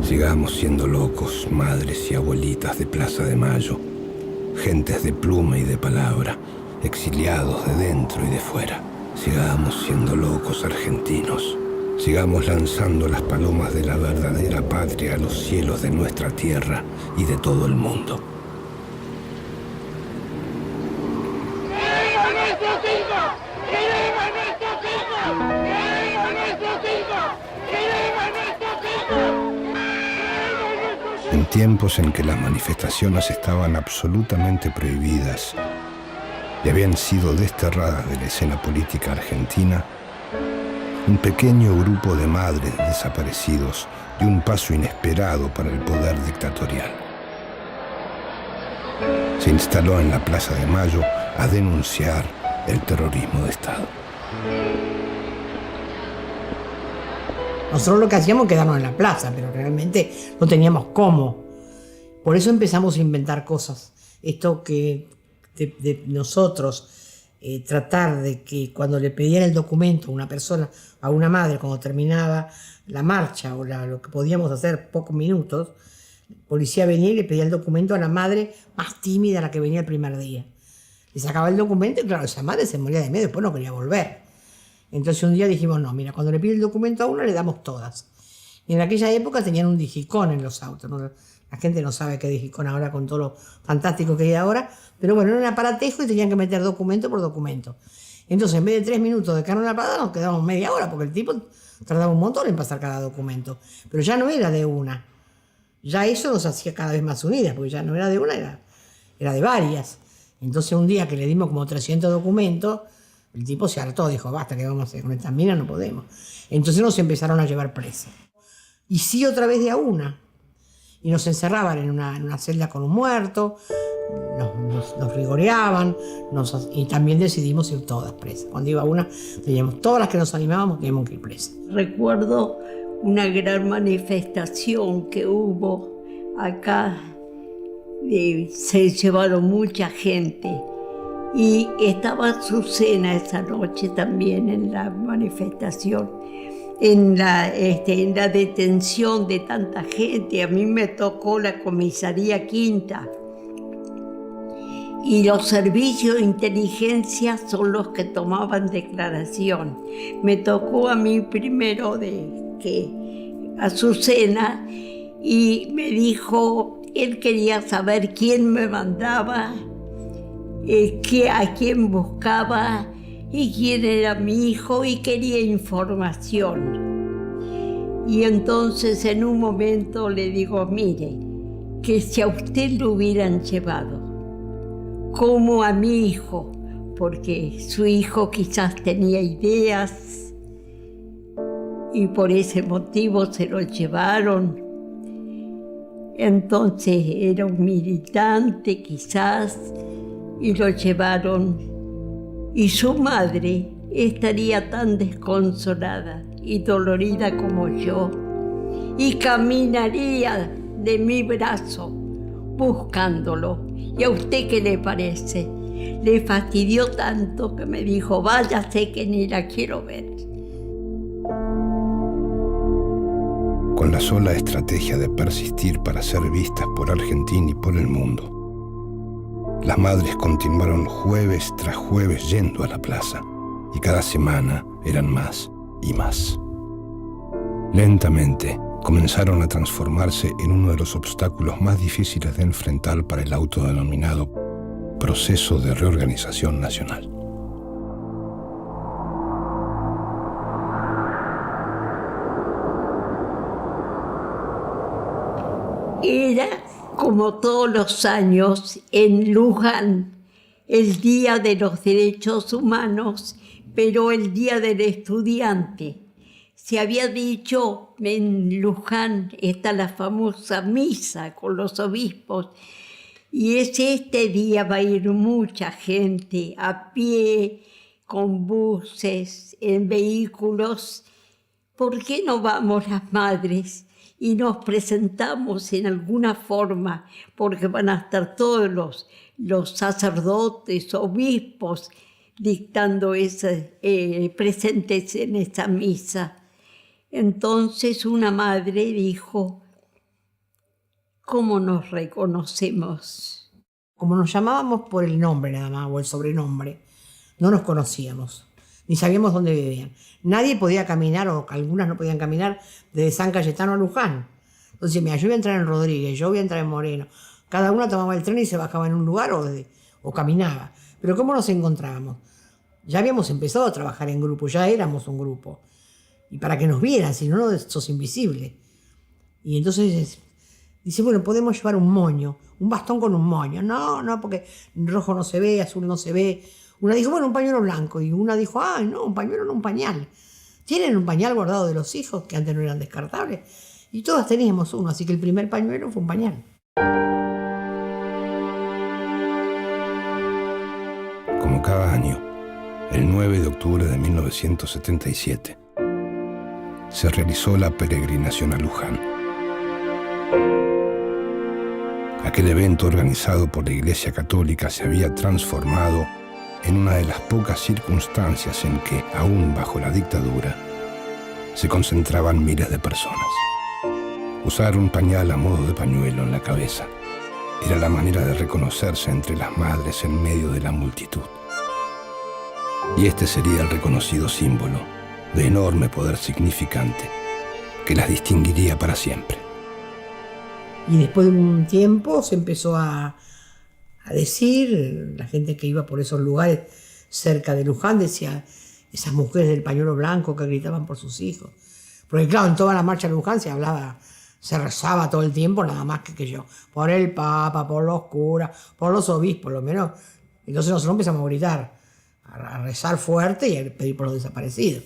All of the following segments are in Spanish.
Sigamos siendo locos, madres y abuelitas de Plaza de Mayo, gentes de pluma y de palabra, exiliados de dentro y de fuera. Sigamos siendo locos argentinos. Sigamos lanzando las palomas de la verdadera patria a los cielos de nuestra tierra y de todo el mundo. ¡Queremos nuestros hijos! ¡Queremos nuestros hijos! ¡Queremos nuestros hijos! ¡Queremos nuestros hijos! En tiempos en que las manifestaciones estaban absolutamente prohibidas y habían sido desterradas de la escena política argentina, un pequeño grupo de madres desaparecidos dio un paso inesperado para el poder dictatorial. Se instaló en la Plaza de Mayo a denunciar el terrorismo de Estado. Nosotros lo que hacíamos era quedarnos en la plaza, pero realmente no teníamos cómo. Por eso empezamos a inventar cosas. Esto que de nosotros tratar de que cuando le pedían el documento a una persona, a una madre, cuando terminaba la marcha o lo que podíamos hacer pocos minutos, el policía venía y le pedía el documento a la madre más tímida, la que venía el primer día. Le sacaba el documento y claro, esa madre se moría de miedo, después no quería volver. Entonces un día dijimos, no, mira, cuando le pide el documento a uno le damos todas. Y en aquella época tenían un digicón en los autos, ¿no? La gente no sabe qué es digicón ahora con todo lo fantástico que hay ahora, pero bueno, era un aparatejo y tenían que meter documento por documento. Entonces, en vez de 3 minutos de quedarnos en la parada, nos quedamos media hora, porque el tipo tardaba un montón en pasar cada documento. Pero ya no era de una. Ya eso nos hacía cada vez más unidas, porque ya no era de una, era de varias. Entonces, un día que le dimos como 300 documentos, el tipo se hartó, dijo, basta, ¿qué vamos a hacer con estas minas? No podemos. Entonces nos empezaron a llevar presos. Y sí, otra vez de a una. Y nos encerraban en una celda con un muerto, nos rigoreaban, y también decidimos ir todas presas. Cuando iba una, teníamos todas las que nos animábamos, teníamos que ir presas. Recuerdo una gran manifestación que hubo acá, se llevaron mucha gente y estaba Azucena esa noche también en la manifestación. En la detención de tanta gente, a mí me tocó la comisaría quinta y los servicios de inteligencia son los que tomaban declaración. Me tocó a mí primero Azucena y me dijo, él quería saber quién me mandaba, a quién buscaba y quién era mi hijo y quería información. Y entonces en un momento le digo, mire, que si a usted lo hubieran llevado, como a mi hijo, porque su hijo quizás tenía ideas y por ese motivo se lo llevaron. Entonces era un militante quizás y lo llevaron. Y su madre estaría tan desconsolada y dolorida como yo, y caminaría de mi brazo buscándolo. ¿Y a usted qué le parece? Le fastidió tanto que me dijo, váyase que ni la quiero ver. Con la sola estrategia de persistir para ser vistas por Argentina y por el mundo, las madres continuaron jueves tras jueves yendo a la plaza, y cada semana eran más y más. Lentamente comenzaron a transformarse en uno de los obstáculos más difíciles de enfrentar para el autodenominado proceso de reorganización nacional. Era como todos los años en Luján, el Día de los Derechos Humanos, pero el Día del Estudiante. Se había dicho, en Luján está la famosa misa con los obispos, y este día va a ir mucha gente a pie, con buses, en vehículos. ¿Por qué no vamos las madres y nos presentamos en alguna forma? Porque van a estar todos los sacerdotes, obispos, dictando presentes en esa misa. Entonces una madre dijo, ¿Cómo nos reconocemos? Como nos llamábamos por el nombre nada más, o el sobrenombre, no nos conocíamos, ni sabíamos dónde vivían. Nadie podía caminar, o algunas no podían caminar, desde San Cayetano a Luján. Entonces, mira, yo voy a entrar en Rodríguez, yo voy a entrar en Moreno. Cada uno tomaba el tren y se bajaba en un lugar o caminaba. Pero ¿cómo nos encontrábamos? Ya habíamos empezado a trabajar en grupo, ya éramos un grupo. Y para que nos vieran, si no, sos invisible. Y entonces dice, bueno, podemos llevar un moño, un bastón con un moño. No, porque rojo no se ve, azul no se ve. Una dijo, bueno, un pañuelo blanco. Y una dijo, no, un pañuelo no, un pañal. ¿Tienen un pañal guardado de los hijos, que antes no eran descartables? Y todas teníamos uno, así que el primer pañuelo fue un pañal. Como cada año, el 9 de octubre de 1977, se realizó la peregrinación a Luján. Aquel evento organizado por la Iglesia Católica se había transformado en una de las pocas circunstancias en que, aún bajo la dictadura, se concentraban miles de personas. Usar un pañal a modo de pañuelo en la cabeza era la manera de reconocerse entre las madres en medio de la multitud. Y este sería el reconocido símbolo de enorme poder significante que las distinguiría para siempre. Y después de un tiempo se empezó a decir, la gente que iba por esos lugares cerca de Luján decía, esas mujeres del pañuelo blanco que gritaban por sus hijos. Porque claro, en toda la marcha de Luján se hablaba, se rezaba todo el tiempo, nada más que yo, por el Papa, por los curas, por los obispos, lo menos. Entonces nosotros empezamos a gritar, a rezar fuerte y a pedir por los desaparecidos.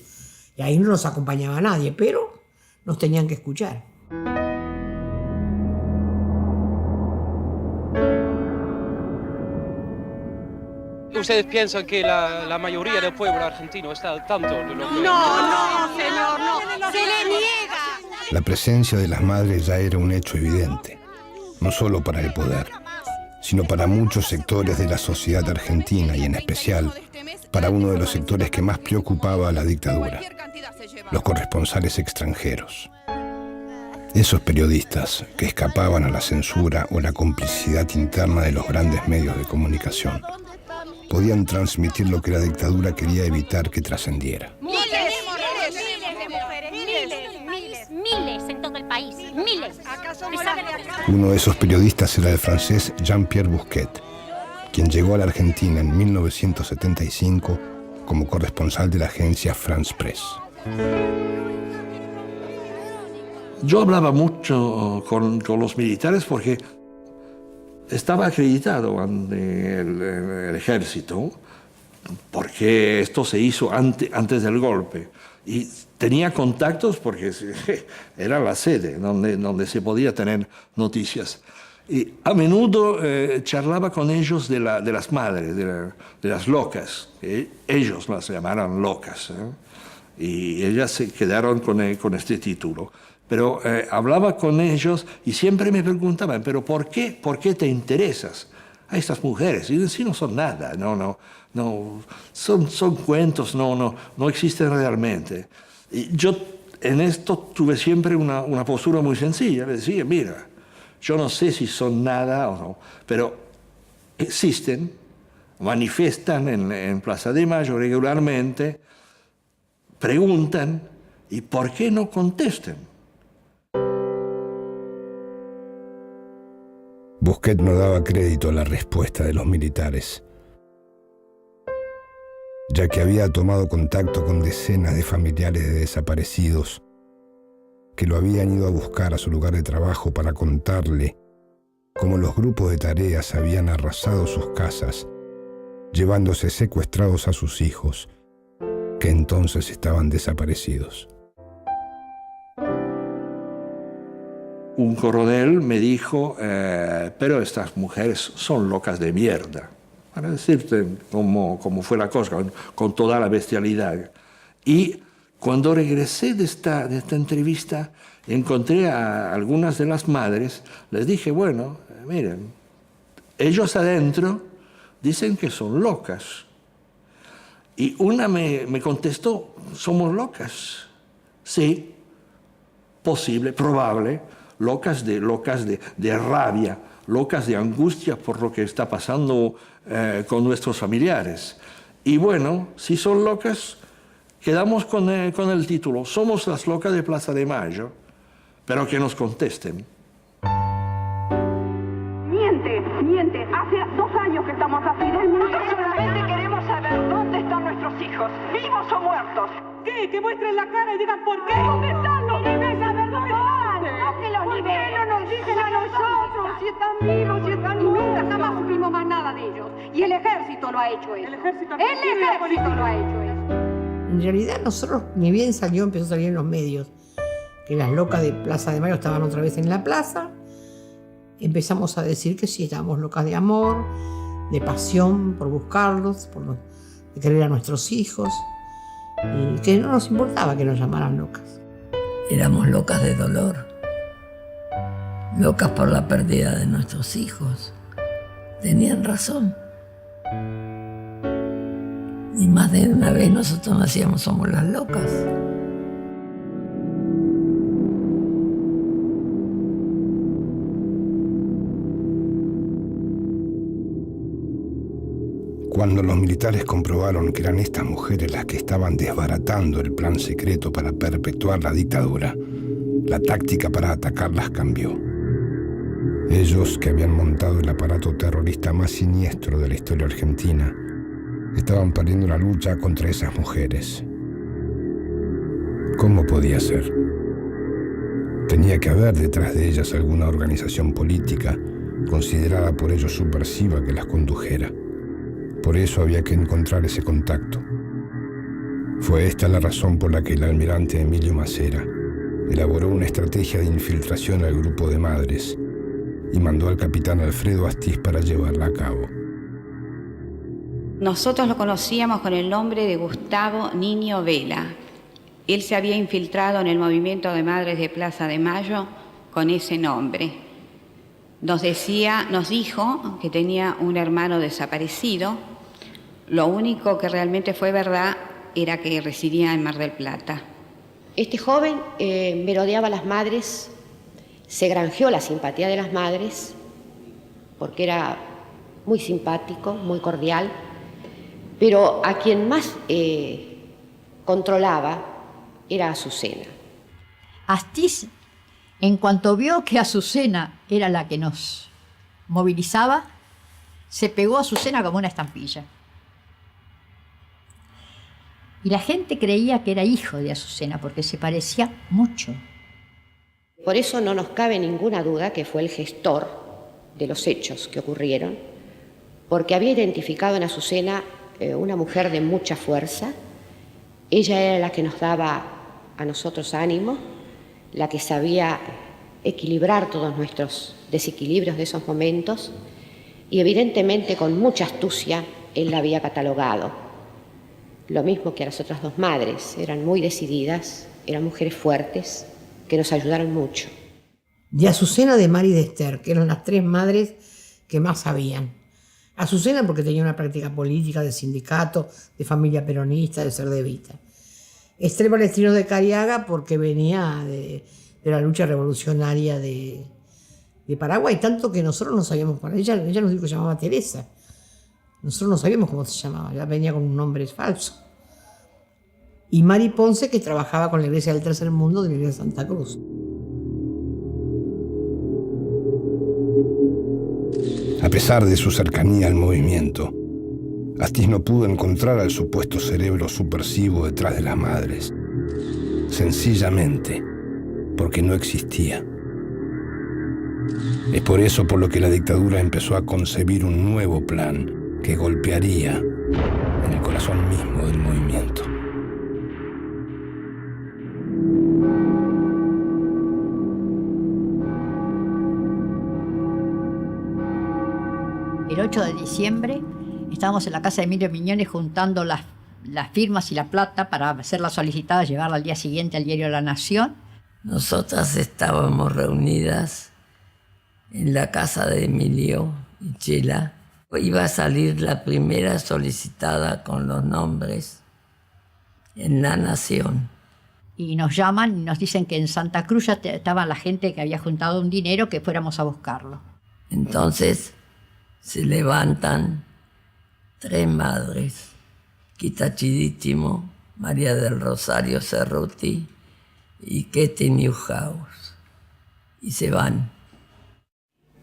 Y ahí no nos acompañaba nadie, pero nos tenían que escuchar. ¿Ustedes piensan que la mayoría del pueblo argentino está al tanto de lo que... No, señor, no. Se le niega. La presencia de las madres ya era un hecho evidente, no solo para el poder, sino para muchos sectores de la sociedad argentina y en especial para uno de los sectores que más preocupaba a la dictadura, los corresponsales extranjeros. Esos periodistas que escapaban a la censura o la complicidad interna de los grandes medios de comunicación podían transmitir lo que la dictadura quería evitar que trascendiera. Miles de mujeres, miles en todo el país, miles. Uno de esos periodistas era el francés Jean-Pierre Bousquet, quien llegó a la Argentina en 1975 como corresponsal de la agencia France Press. Yo hablaba mucho con los militares porque estaba acreditado ante el ejército, porque esto se hizo antes del golpe. Y tenía contactos porque era la sede donde se podía tener noticias. Y a menudo charlaba con ellos de las madres, de las locas. Ellos las llamaron locas. Y ellas se quedaron con este título. Pero hablaba con ellos y siempre me preguntaban, ¿pero por qué te interesas a estas mujeres? Y si no son nada, no, son cuentos, no existen realmente. Y yo en esto tuve siempre una postura muy sencilla. Le decía, mira, yo no sé si son nada o no, pero existen, manifiestan en Plaza de Mayo regularmente, preguntan, ¿y por qué no contestan? Bousquet no daba crédito a la respuesta de los militares, ya que había tomado contacto con decenas de familiares de desaparecidos que lo habían ido a buscar a su lugar de trabajo para contarle cómo los grupos de tareas habían arrasado sus casas, llevándose secuestrados a sus hijos, que entonces estaban desaparecidos. Un coronel me dijo, pero estas mujeres son locas de mierda, para decirte cómo fue la cosa, con toda la bestialidad. Y cuando regresé de esta entrevista, encontré a algunas de las madres, les dije, bueno, miren, ellos adentro dicen que son locas. Y una me contestó, ¿somos locas? Sí, posible, probable. locas de rabia, locas de angustia por lo que está pasando con nuestros familiares. Y bueno, si son locas, quedamos con el título, somos las locas de Plaza de Mayo, pero que nos contesten. Miente. Hace 2 años que estamos así. Nosotros solamente queremos saber dónde están nuestros hijos, vivos o muertos. ¿Qué? Que muestren la cara y digan por qué. ¿Dónde están? No deben saber dónde están. No que los liberen. ¿Por qué no nos dicen a nosotros si están vivos, si están muertos? Nunca jamás supimos más nada de ellos. Y el ejército lo ha hecho eso. El ejército lo ha hecho eso. En realidad nosotros, ni bien empezó a salir en los medios, que las locas de Plaza de Mayo estaban otra vez en la plaza, empezamos a decir que sí, estábamos locas de amor, de pasión por buscarlos, de querer a nuestros hijos, y que no nos importaba que nos llamaran locas. Éramos locas de dolor, locas por la pérdida de nuestros hijos. Tenían razón. Y más de una vez nosotros decíamos, somos las locas. Cuando los militares comprobaron que eran estas mujeres las que estaban desbaratando el plan secreto para perpetuar la dictadura, la táctica para atacarlas cambió. Ellos, que habían montado el aparato terrorista más siniestro de la historia argentina, estaban perdiendo la lucha contra esas mujeres. ¿Cómo podía ser? Tenía que haber detrás de ellas alguna organización política considerada por ellos subversiva que las condujera. Por eso había que encontrar ese contacto. Fue esta la razón por la que el almirante Emilio Macera elaboró una estrategia de infiltración al grupo de madres y mandó al capitán Alfredo Astiz para llevarla a cabo. Nosotros lo conocíamos con el nombre de Gustavo Niño Vela. Él se había infiltrado en el movimiento de madres de Plaza de Mayo con ese nombre. Nos dijo que tenía un hermano desaparecido. Lo único que realmente fue verdad era que residía en Mar del Plata. Este joven merodeaba a las madres, se granjeó la simpatía de las madres, porque era muy simpático, muy cordial, pero a quien más controlaba era Azucena. Astiz, en cuanto vio que Azucena era la que nos movilizaba, se pegó a Azucena como una estampilla. Y la gente creía que era hijo de Azucena porque se parecía mucho. Por eso no nos cabe ninguna duda que fue el gestor de los hechos que ocurrieron, porque había identificado en Azucena una mujer de mucha fuerza. Ella era la que nos daba a nosotros ánimo, la que sabía equilibrar todos nuestros desequilibrios de esos momentos, y evidentemente con mucha astucia él la había catalogado. Lo mismo que a las otras 2 madres, eran muy decididas, eran mujeres fuertes, que nos ayudaron mucho. De Azucena, de Mari y de Esther, que eran las 3 madres que más sabían. Azucena porque tenía una práctica política, de sindicato, de familia peronista, de ser de Vita. Esther Balestrino de Cariaga porque venía de la lucha revolucionaria de Paraguay, tanto que nosotros no sabíamos, ella nos dijo que se llamaba Teresa. Nosotros no sabíamos cómo se llamaba, ya venía con un nombre falso. Y Mari Ponce, que trabajaba con la Iglesia del Tercer Mundo de la Iglesia de Santa Cruz. A pesar de su cercanía al movimiento, Astiz no pudo encontrar al supuesto cerebro subversivo detrás de las madres. Sencillamente porque no existía. Es por eso por lo que la dictadura empezó a concebir un nuevo plan que golpearía en el corazón mismo del movimiento. El 8 de diciembre estábamos en la casa de Emilio Miñones juntando las firmas y la plata para hacerla solicitada, llevarla al día siguiente al diario La Nación. Nosotras estábamos reunidas en la casa de Emilio y Chela. Iba a salir la primera solicitada con los nombres en La Nación. y nos llaman y nos dicen que en Santa Cruz ya estaba la gente que había juntado un dinero, que fuéramos a buscarlo. Entonces se levantan 3 madres, Quita Chidísimo, María del Rosario Cerruti y Ketty Newhouse, y se van.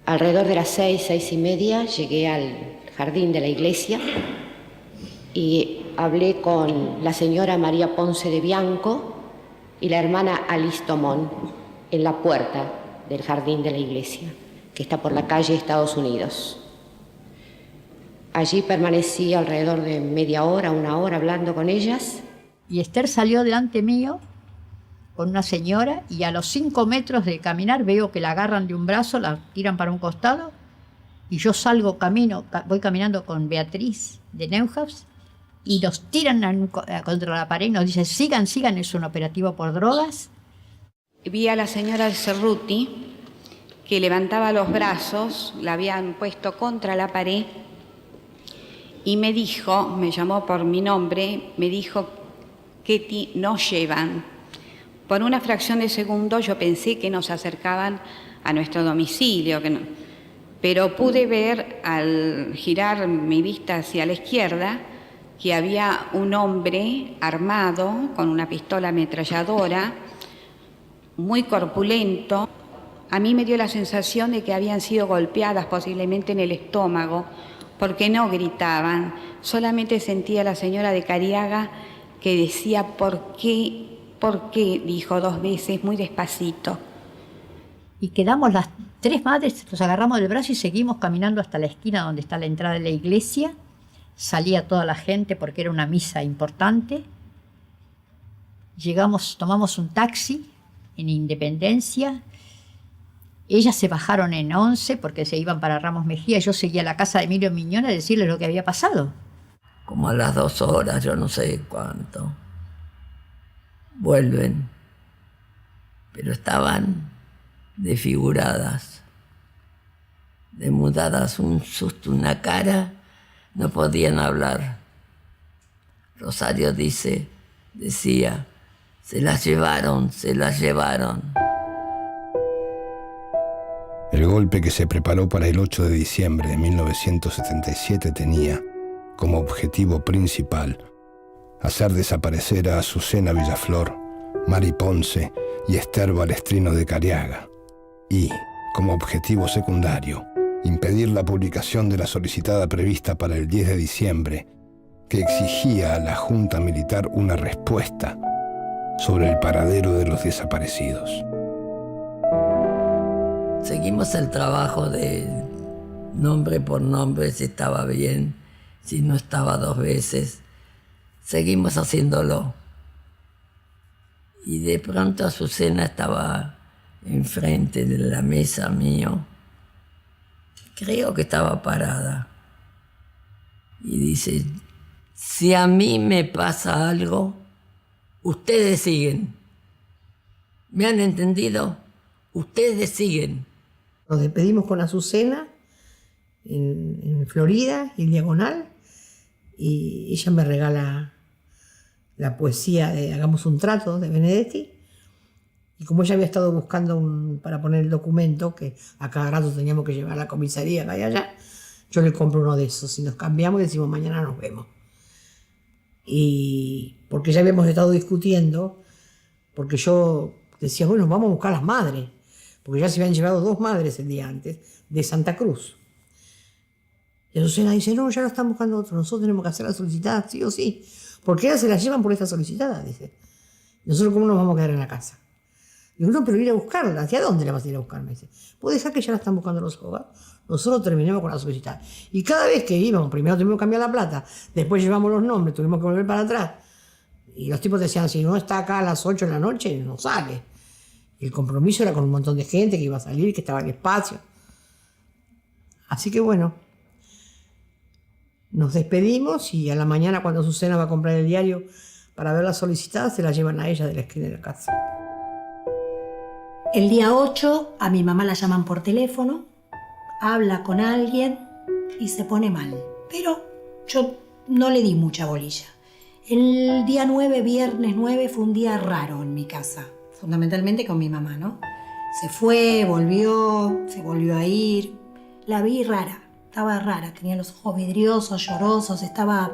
Alrededor de las 6:30 llegué al jardín de la iglesia y hablé con la señora María Ponce de Bianco y la hermana Alice Tomón en la puerta del jardín de la iglesia, que está por la calle Estados Unidos. Allí permanecí alrededor de media hora, 1 hora, hablando con ellas. Y Esther salió delante mío con una señora y a los 5 metros de caminar veo que la agarran de un brazo, la tiran para un costado y yo salgo voy caminando con Beatriz de Neuhaus y nos tiran contra la pared y nos dicen sigan, es un operativo por drogas. Vi a la señora Cerruti que levantaba los brazos, la habían puesto contra la pared y me dijo, me llamó por mi nombre, me dijo, Ketty, nos llevan. Por una fracción de segundo yo pensé que nos acercaban a nuestro domicilio, pero pude ver al girar mi vista hacia la izquierda que había un hombre armado con una pistola ametralladora, muy corpulento. A mí me dio la sensación de que habían sido golpeadas posiblemente en el estómago, porque no gritaban, solamente sentía a la señora de Cariaga que decía ¿por qué? ¿Por qué? Dijo 2 veces, muy despacito. Y quedamos las 3 madres, nos agarramos del brazo y seguimos caminando hasta la esquina donde está la entrada de la iglesia. Salía toda la gente porque era una misa importante. Llegamos, tomamos un taxi en Independencia. Ellas se bajaron en 11 porque se iban para Ramos Mejía. Yo seguía a la casa de Emilio Miñón a decirles lo que había pasado. Como a las 2 horas, yo no sé cuánto. Vuelven, pero estaban desfiguradas, demudadas, un susto, una cara, no podían hablar. Rosario decía, se las llevaron. El golpe que se preparó para el 8 de diciembre de 1977 tenía como objetivo principal hacer desaparecer a Azucena Villaflor, Mari Ponce y Esther Balestrino de Cariaga y, como objetivo secundario, impedir la publicación de la solicitada prevista para el 10 de diciembre que exigía a la Junta Militar una respuesta sobre el paradero de los desaparecidos. Seguimos el trabajo de nombre por nombre, si estaba bien, si no estaba 2 veces. Seguimos haciéndolo. Y de pronto Azucena estaba enfrente de la mesa mío. Creo que estaba parada. Y dice, si a mí me pasa algo, ustedes siguen. ¿Me han entendido? Ustedes siguen. Nos despedimos con Azucena en Florida, en Diagonal, y ella me regala la poesía de Hagamos un trato de Benedetti. Y como ella había estado buscando para poner el documento, que a cada rato teníamos que llevar a la comisaría acá y allá, yo le compro uno de esos y nos cambiamos y decimos mañana nos vemos. Y porque ya habíamos estado discutiendo, porque yo decía, bueno, vamos a buscar a las madres, porque ya se habían llevado 2 madres el día antes de Santa Cruz. Y Azucena dice, no, ya lo están buscando otros, nosotros tenemos que hacer la solicitada sí o sí, porque ellas se las llevan por esta solicitada, dice. Nosotros cómo nos vamos a quedar en la casa. Digo, no, pero ir a buscarla, ¿hacia dónde la vas a ir a buscar? Me dice, ¿puedes dejar que ya la están buscando los abogados? Nosotros terminemos con la solicitada. Y cada vez que íbamos, primero tuvimos que cambiar la plata, después llevamos los nombres, tuvimos que volver para atrás. Y los tipos decían, si no está acá a las 8 de la noche, no sale. Y el compromiso era con un montón de gente que iba a salir, que estaba en espacio. Así que bueno, nos despedimos y a la mañana cuando Azucena va a comprar el diario para ver la solicitada, se la llevan a ella de la esquina de la casa. El día 8 a mi mamá la llaman por teléfono, habla con alguien y se pone mal. Pero yo no le di mucha bolilla. El día 9, viernes 9, fue un día raro en mi casa, fundamentalmente con mi mamá, ¿no? Se fue, se volvió a ir. La vi rara, estaba rara, tenía los ojos vidriosos, llorosos, estaba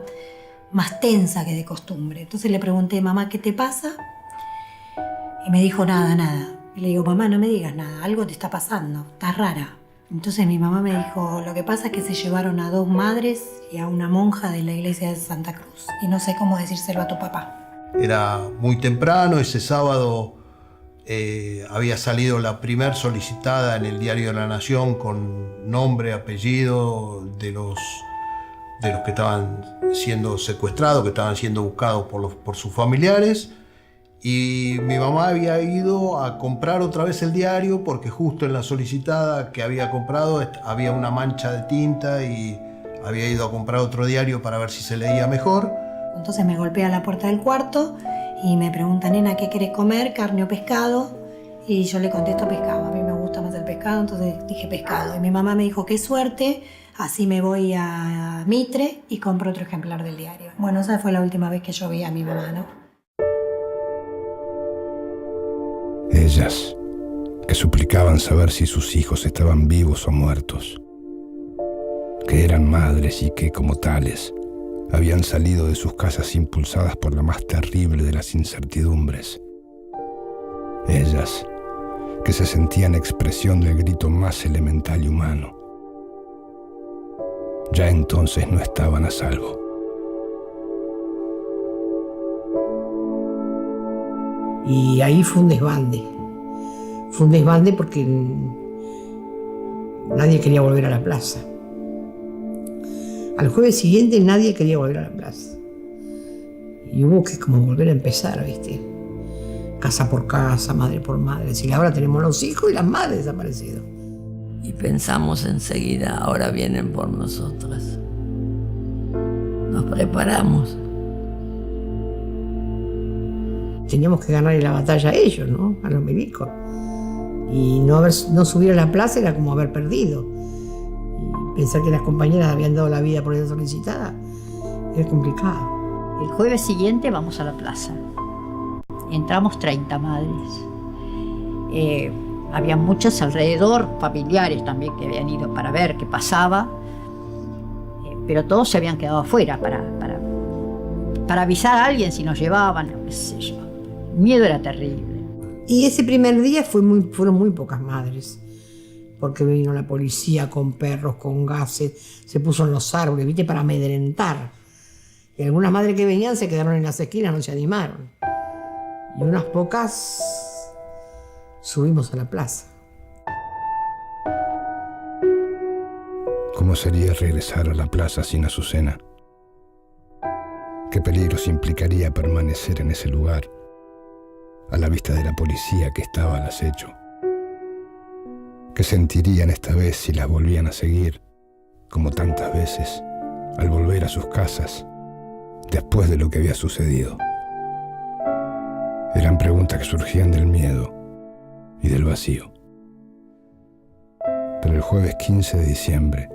más tensa que de costumbre. Entonces le pregunté, mamá, ¿qué te pasa? Y me dijo, nada. Y le digo, mamá, no me digas nada, algo te está pasando, estás rara. Entonces mi mamá me dijo, lo que pasa es que se llevaron a 2 madres y a una monja de la iglesia de Santa Cruz. Y no sé cómo decírselo a tu papá. Era muy temprano, ese sábado había salido la primer solicitada en el Diario de la Nación con nombre, apellido de los que estaban siendo secuestrados, que estaban siendo buscados por sus familiares. Y mi mamá había ido a comprar otra vez el diario porque justo en la solicitada que había comprado había una mancha de tinta y había ido a comprar otro diario para ver si se leía mejor. Entonces me golpea la puerta del cuarto y me pregunta, nena, ¿qué querés comer? ¿Carne o pescado? Y yo le contesto pescado. A mí me gusta más el pescado, entonces dije pescado. Y mi mamá me dijo, qué suerte, así me voy a Mitre y compro otro ejemplar del diario. Bueno, esa fue la última vez que yo vi a mi mamá, ¿no? Ellas, que suplicaban saber si sus hijos estaban vivos o muertos, que eran madres y que, como tales, habían salido de sus casas impulsadas por la más terrible de las incertidumbres. Ellas, que se sentían expresión del grito más elemental y humano, ya entonces no estaban a salvo. Y ahí fue un desbande. Fue un desbande porque nadie quería volver a la plaza. Al jueves siguiente nadie quería volver a la plaza. Y hubo que como volver a empezar, ¿viste? Casa por casa, madre por madre. Si ahora tenemos los hijos y las madres desaparecidos. Y pensamos enseguida, ahora vienen por nosotras. Nos preparamos. Teníamos que ganarle la batalla a ellos, ¿no? A los milicos. Y no subir a la plaza era como haber perdido. Y pensar que las compañeras habían dado la vida por esa solicitada era complicado. El jueves siguiente vamos a la plaza. Entramos 30 madres. Había muchas alrededor, familiares también que habían ido para ver qué pasaba. Pero todos se habían quedado afuera para avisar a alguien si nos llevaban, no sé yo. El miedo era terrible. Y ese primer día fueron muy pocas madres, porque vino la policía con perros, con gases, se puso en los árboles, ¿viste? Para amedrentar. Y algunas madres que venían se quedaron en las esquinas, no se animaron. Y unas pocas subimos a la plaza. ¿Cómo sería regresar a la plaza sin Azucena? ¿Qué peligros implicaría permanecer en ese lugar, a la vista de la policía que estaba al acecho? ¿Qué sentirían esta vez si las volvían a seguir, como tantas veces, al volver a sus casas, después de lo que había sucedido? Eran preguntas que surgían del miedo y del vacío. Pero el jueves 15 de diciembre,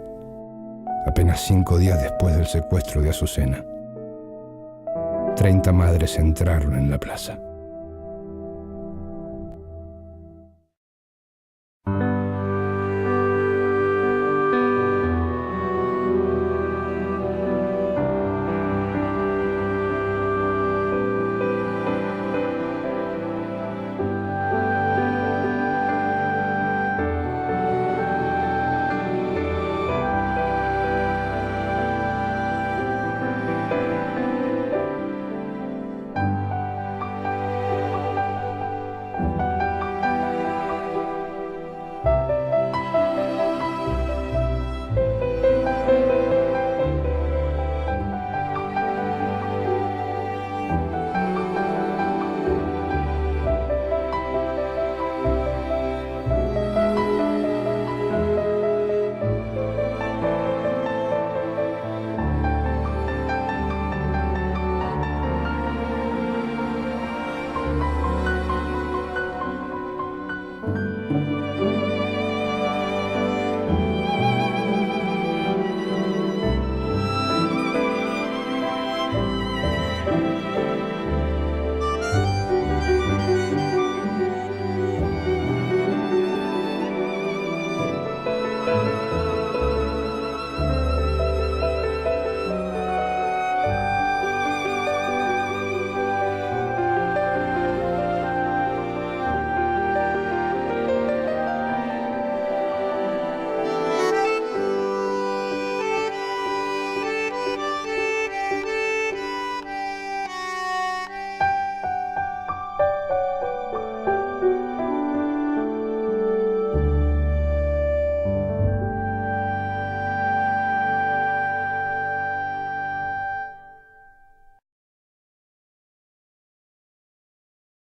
apenas 5 días después del secuestro de Azucena, 30 madres entraron en la plaza.